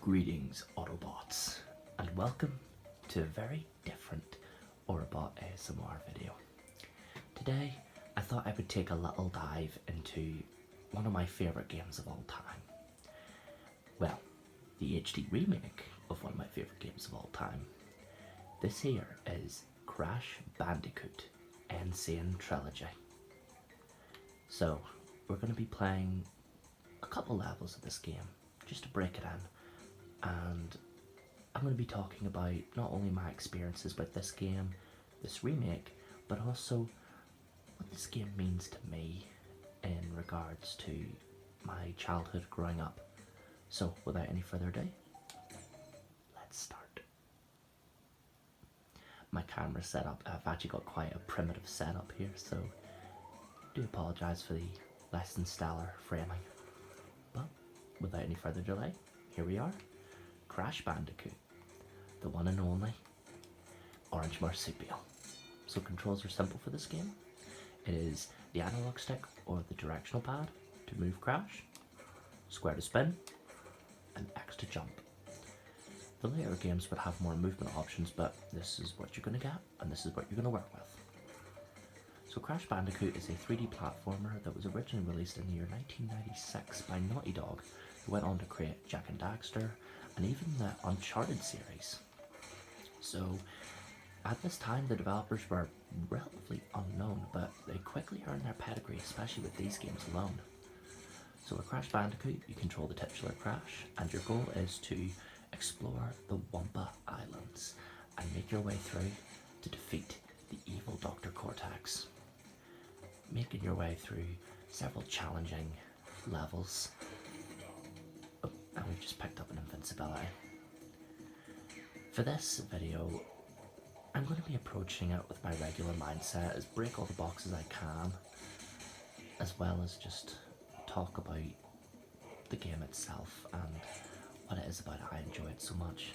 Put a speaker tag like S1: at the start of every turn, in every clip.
S1: Greetings, Autobots, and welcome to a very different Autobot ASMR video. Today, I thought I would take a little dive into one of my favourite games of all time. Well, the HD remake of one of my favourite games of all time. This here is Crash Bandicoot Insane Trilogy. So, we're going to be playing a couple levels of this game, just to break it in. And I'm going to be talking about not only my experiences with this game, this remake, but also what this game means to me in regards to my childhood growing up. So without any further ado, let's start. My camera setup, I've actually got quite a primitive setup here, so I do apologise for the less than stellar framing. But without any further delay, here we are. Crash Bandicoot, the one and only orange marsupial. So controls are simple for this game. It is the analog stick or the directional pad to move Crash, square to spin, and X to jump. The later games would have more movement options, but this is what you're going to get, and this is what you're going to work with. So Crash Bandicoot is a 3D platformer that was originally released in the year 1996 by Naughty Dog, who went on to create Jak and Daxter, and even the Uncharted series. So at this time the developers were relatively unknown, but they quickly earned their pedigree, especially with these games alone. So with Crash Bandicoot, you control the titular Crash, and your goal is to explore the Wumpa Islands and make your way through to defeat the evil Dr. Cortex. Making your way through several challenging levels. And we've just picked up an invincibility. For this video, I'm going to be approaching it with my regular mindset, as break all the boxes I can, as well as just talk about the game itself and what it is about it I enjoy it so much.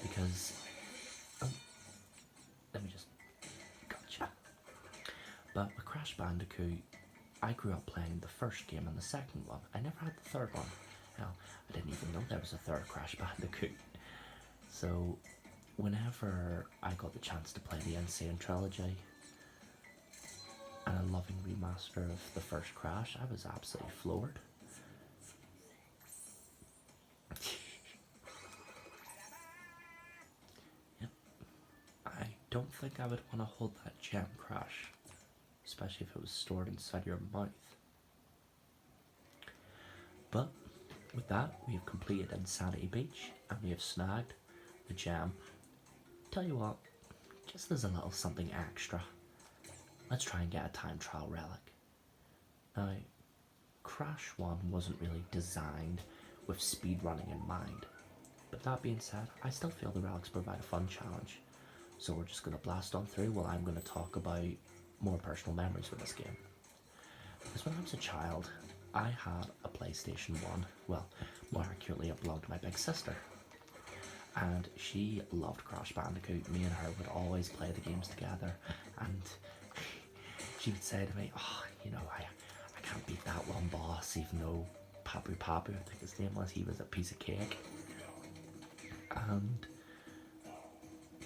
S1: Because, let me just, gotcha. But with Crash Bandicoot, I grew up playing the first game and the second one. I never had the third one. Hell, I didn't even know there was a third Crash Bandicoot. So, whenever I got the chance to play the Insane Trilogy and a loving remaster of the first Crash, I was absolutely floored. Yep. I don't think I would want to hold that gem, Crash, especially if it was stored inside your mouth. But with that, we have completed Insanity Beach, and we have snagged the gem. Tell you what, just as a little something extra, let's try and get a time trial relic. Now, Crash 1 wasn't really designed with speedrunning in mind, but that being said, I still feel the relics provide a fun challenge. So we're just going to blast on through while I'm going to talk about more personal memories with this game. Because when I was a child, I had a PlayStation 1, well, more accurately it belonged to my big sister, and she loved Crash Bandicoot. Me and her would always play the games together, and she would say to me, oh, you know, I can't beat that one boss, even though Papu, I think his name was, he was a piece of cake. And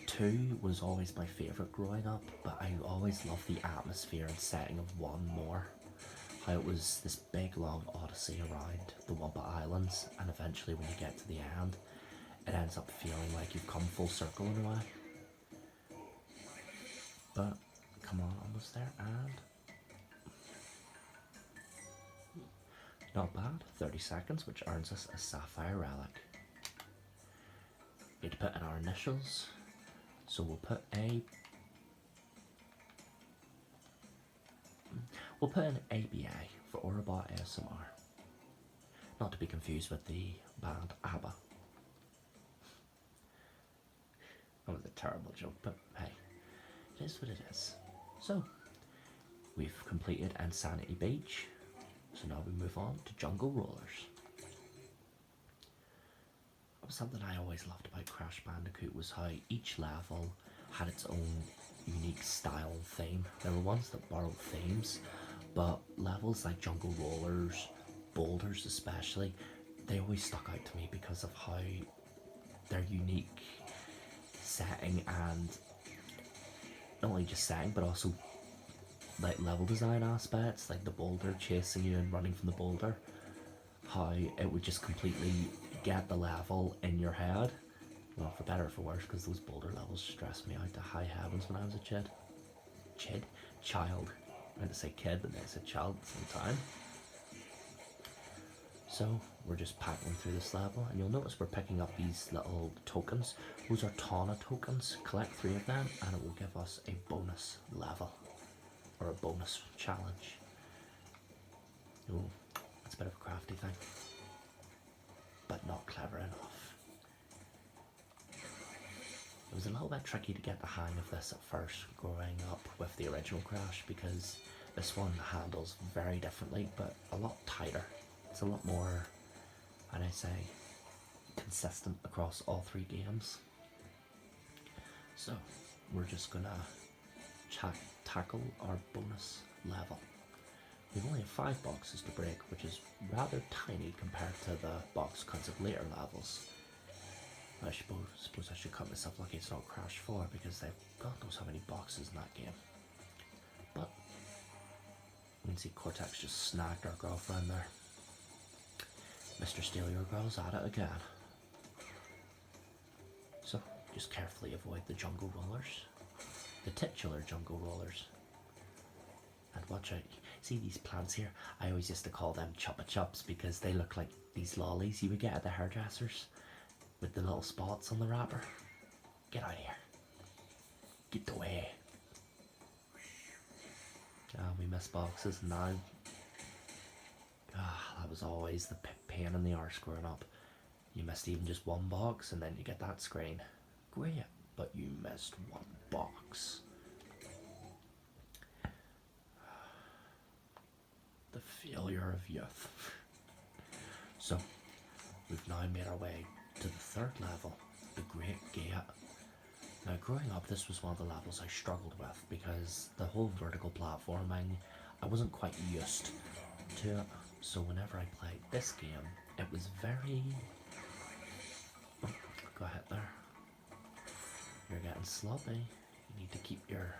S1: 2 was always my favourite growing up, but I always loved the atmosphere and setting of 1 more. How it was this big long odyssey around the Wumpa Islands, and eventually when you get to the end, it ends up feeling like you've come full circle in a way. But, come on, almost there, and not bad, 30 seconds, which earns us a Sapphire Relic. We had to put in our initials, so we'll put in ABA for Autobot ASMR. Not to be confused with the band ABBA. That was a terrible joke, but hey, it is what it is. So, we've completed Insanity Beach, so now we move on to Jungle Rollers. Something I always loved about Crash Bandicoot was how each level had its own unique style and theme. There were ones that borrowed themes, but levels like Jungle Rollers, Boulders especially, they always stuck out to me because of how their unique setting, and not only just setting but also like level design aspects, like the boulder chasing you and running from the boulder, how it would just completely get the level in your head. Well, for better or for worse, because those boulder levels stressed me out to high heavens when I was a child. I meant to say kid, but then I said child at the same time. So we're just paddling through this level, and you'll notice we're picking up these little tokens. Those are Tana tokens. Collect 3 of them and it will give us a bonus level, or a bonus challenge. Ooh, that's a bit of a crafty thing, but not clever enough. It was a little bit tricky to get the hang of this at first growing up with the original Crash, because this one handles very differently but a lot tighter. It's a lot more, I'd say, consistent across all 3 games. So we're just gonna tackle our bonus level. We've only 5 boxes to break, which is rather tiny compared to the box counts of later levels. I suppose I should cut myself lucky it's not Crash 4, because they've God knows how many boxes in that game. But you can see Cortex just snagged our girlfriend there. Mr. Steal Your Girl's at it again. So just carefully avoid the jungle rollers, the titular jungle rollers, and watch out. See these plants here? I always used to call them Chupa Chups because they look like these lollies you would get at the hairdressers with the little spots on the wrapper. Get out of here. Get away. We missed boxes now. That was always the pain in the arse growing up. You missed even just 1 box and then you get that screen. Great, but you missed 1 box. The failure of youth. So, we've now made our way to the 3rd level, the Great Gate. Now, growing up, this was one of the levels I struggled with because the whole vertical platforming, I wasn't quite used to it. So whenever I played this game, it was very... Oh, go ahead there. You're getting sloppy. You need to keep your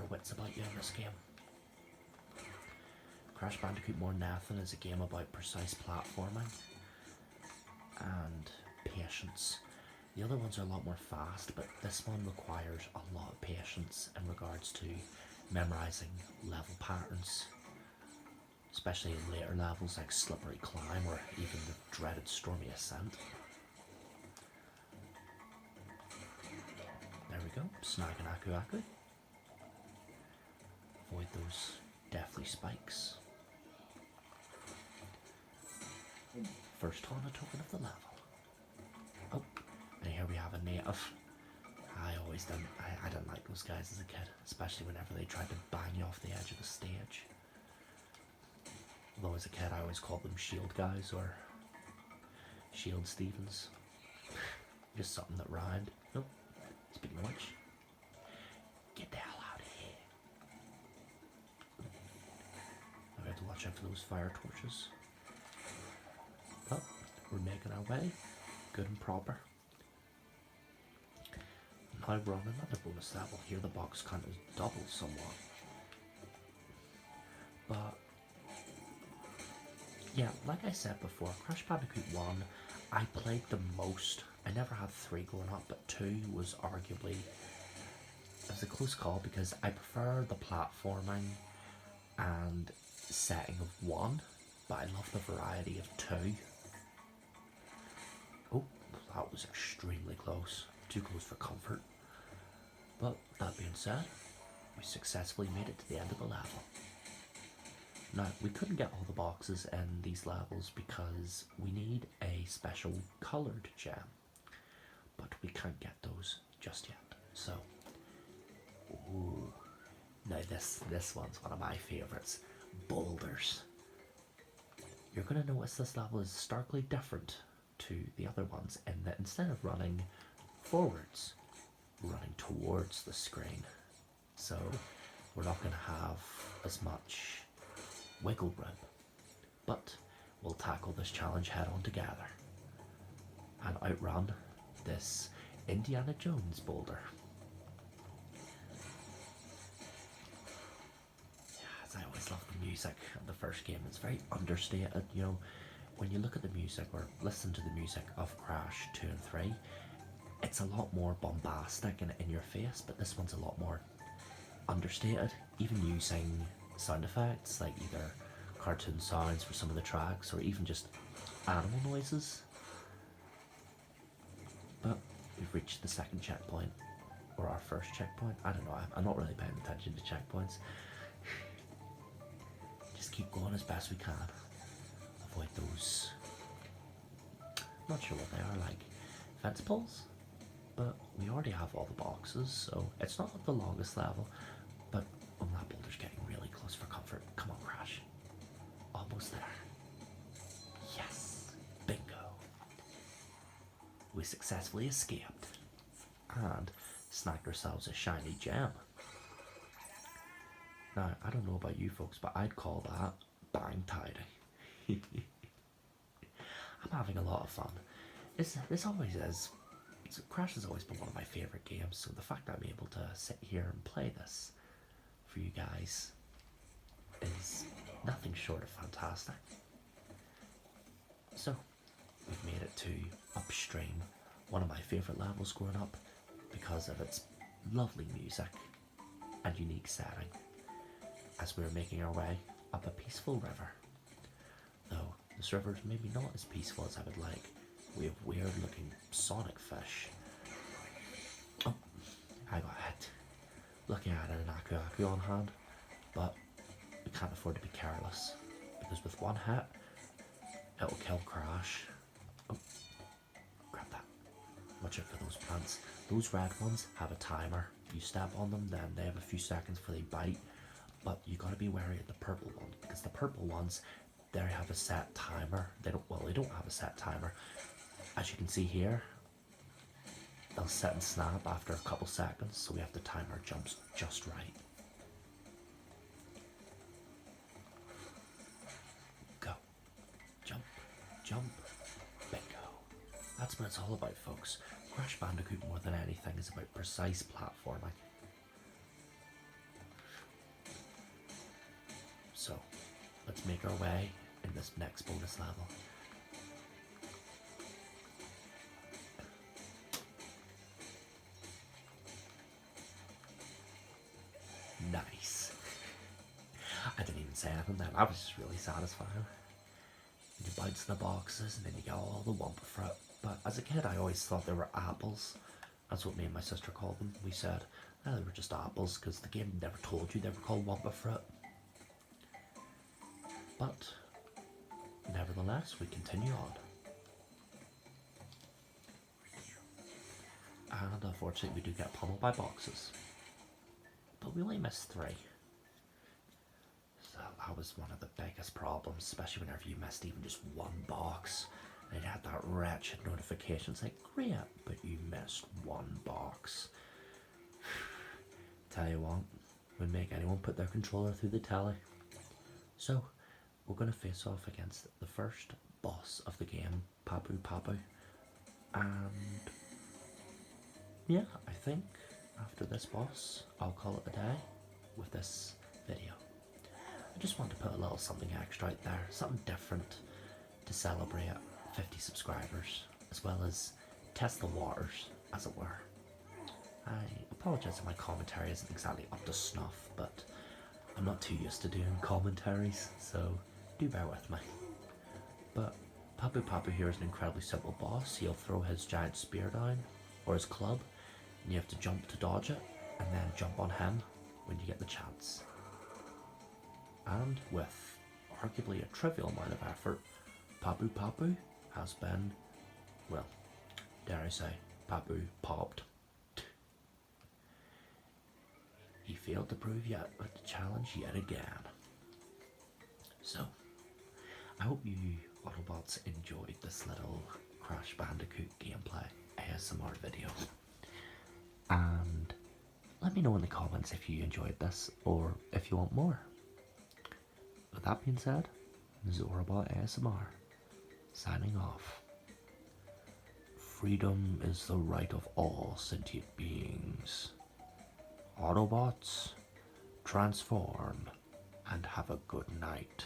S1: wits about you in this game. Crash Bandicoot More Nothing is a game about precise platforming and patience. The other ones are a lot more fast, but this one requires a lot of patience in regards to memorizing level patterns, especially in later levels like Slippery Climb or even the dreaded Stormy Ascent. There we go, snagging Aku Aku. Avoid those deathly spikes. First Tana token of the level. Oh, and here we have a native. I didn't like those guys as a kid, especially whenever they tried to bang you off the edge of the stage. Although as a kid I always called them shield guys or shield Stevens. Just something that rhymed. Nope. Speaking of which, get the hell out of here. I have to watch out for those fire torches. But we're making our way, good and proper. Now we're on another bonus level. Here the box count is doubled somewhat. But yeah, like I said before, Crash Bandicoot 1, I played the most. I never had 3 growing up, but 2 was arguably, it was a close call because I prefer the platforming and setting of 1, but I love the variety of 2. Oh, that was extremely close. Too close for comfort. But that being said, we successfully made it to the end of the level. Now, we couldn't get all the boxes in these levels because we need a special coloured gem, but we can't get those just yet. So, ooh, now this one's one of my favourites, boulders. You're going to notice this level is starkly different to the other ones in that instead of running forwards, we're running towards the screen. So, we're not going to have as much wiggle room, but we'll tackle this challenge head on together and outrun this Indiana Jones boulder. Yes, I always love the music of the first game. It's very understated, you know. When you look at the music or listen to the music of Crash 2 and 3, it's a lot more bombastic and in your face, but this one's a lot more understated, even using sound effects like either cartoon sounds for some of the tracks or even just animal noises. But we've reached the second checkpoint, or our first checkpoint. I don't know, I'm not really paying attention to checkpoints. Just keep going as best we can. Avoid those, not sure what they are, like fence poles, but we already have all the boxes, so it's not the longest level, but oh, that boulder's getting really close for comfort. Come on, Crash. Almost there. Yes! Bingo! We successfully escaped and snagged ourselves a shiny gem. Now, I don't know about you folks, but I'd call that bang tidy. I'm having a lot of fun. This always is. Crash has always been one of my favourite games, so the fact that I'm able to sit here and play this for you guys is nothing short of fantastic. So, we've made it to Upstream, one of my favourite levels growing up because of its lovely music and unique setting, as we're making our way up a peaceful river. Though this river is maybe not as peaceful as I would like. We have weird looking sonic fish. Oh, I got hit. Lucky I had an Aku on hand, but we can't afford to be careless, because with one hit, it'll kill Crash. Oh, grab that. Watch out for those plants. Those red ones have a timer. You step on them, then they have a few seconds before they bite, but you gotta be wary of the purple ones, because the purple ones, they have a set timer. They don't have a set timer. As you can see here, they'll set and snap after a couple seconds, so we have to time our jumps just right. Go. Jump. Jump. Bingo. That's what it's all about, folks. Crash Bandicoot, more than anything, is about precise platforming. So, let's make our way in this next bonus level. Nice. I didn't even say anything then. I was just really satisfying. You bounce the boxes and then you get all the Wumpa fruit. But as a kid, I always thought they were apples. That's what me and my sister called them. We said, oh, they were just apples because the game never told you they were called Wumpa fruit. But nevertheless, we continue on. And unfortunately, we do get pummeled by boxes. But we only missed 3. So that was one of the biggest problems, especially whenever you missed even just one box. And you had that wretched notification saying, great, but you missed one box. Tell you what, would make anyone put their controller through the telly. So, we're going to face off against the first boss of the game, Papu. And yeah, I think after this boss, I'll call it a day with this video. I just want to put a little something extra out there, something different to celebrate 50 subscribers, as well as test the waters, as it were. I apologise if my commentary isn't exactly up to snuff, but I'm not too used to doing commentaries, so do bear with me. But Papu here is an incredibly simple boss. He'll throw his giant spear down, or his club, and you have to jump to dodge it, and then jump on him when you get the chance. And with arguably a trivial amount of effort, Papu has been, well, dare I say, Papu popped. He failed to prove yet, but the challenge yet again. So, I hope you Autobots enjoyed this little Crash Bandicoot gameplay ASMR video. And let me know in the comments if you enjoyed this or if you want more. With that being said, Zorba ASMR, signing off. Freedom is the right of all sentient beings. Autobots, transform and have a good night.